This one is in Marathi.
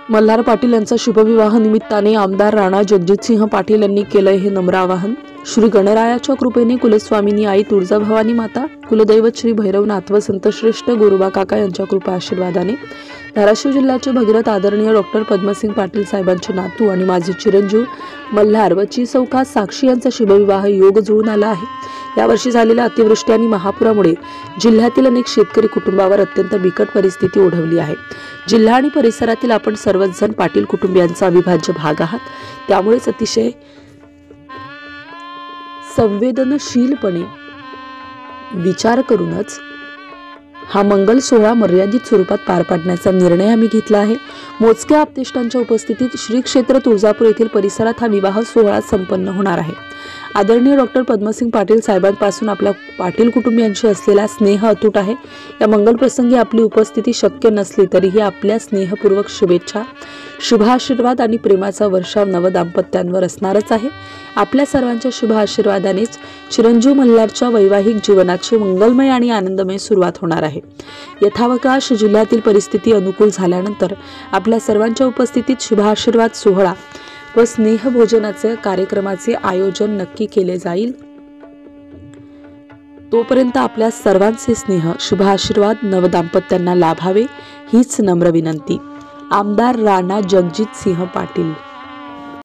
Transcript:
मल्हार पाटील यांचा शुभविवाह निमित्ताने आमदार राणा जगजितसिंह पाटील यांनी केलंय हे नम्र आवाहन। श्री गणरायाच्या कृपेने कुलस्वामिनी आई तुळजाभवानी माता, कुलदैवत श्री भैरवनाथ व संतश्रेष्ठ गुरुबा काका यांच्या कृपा आशीर्वादाने धाराशिव जिल्ह्याचे भगीरथ आदरणीय डॉक्टर पद्मसिंग पाटील साहेबांचे नातू आणि माझे चिरंजीव मल्हार व चिसौका साक्षी यांचा शुभविवाह योग जुळून आला आहे। यावर्षी झालेल्या अतिवृष्टी आणि महापुरामुळे जिल्ह्यातील अनेक शेतकरी कुटुंबावर अत्यंत बिकट परिस्थिती ओढवली आहे। जिल्हा आणि परिसरातील आपण सर्वच जण पाटील कुटुंबियांचा अविभाज्य भाग आहात, त्यामुळेच अतिशय संवेदनशीलपणे विचार करूनच हा मंगल सोहळा मर्यादित स्वरूपात पार पाडण्याचा निर्णय आम्ही घेतला आहे। मोजक्या आप्तेष्टांच्या उपस्थितीत श्री क्षेत्र तुळजापूर येथील परिसरात हा विवाह सोहळा संपन्न होणार आहे। आदरणीय डॉक्टर पद्मसिंग पाटील साहेबांपासून आपल्या पाटील कुटुंबियांशी असलेला स्नेह अतूट आहे। या मंगल प्रसंगी आपली उपस्थिती शक्य नसली तरीही आपल्या स्नेहपूर्वक शुभेच्छा, शुभ आशीर्वाद आणि प्रेमाचा वर्षाव नवदाम्पत्यांवर असणारच आहे। आपल्या सर्वांच्या शुभ आशीर्वादानेच चिरंजीव मल्हारच्या वैवाहिक जीवनाची मंगलमय आणि आनंदमय सुरुवात होणार आहे। यथावकाश जिल्ह्यातील परिस्थिती अनुकूल झाल्यानंतर आपल्या सर्वांच्या उपस्थितीत शुभ आशीर्वाद सोहळा व स्नेहभोजनाचे कार्यक्रमाचे आयोजन नक्की केले जाईल। तोपर्यंत आपल्या सर्वांचे स्नेह, शुभ आशीर्वाद नवदाम्पत्यांना लाभावे हीच नम्र विनंती। आमदार राणा जगजितसिंह पाटील।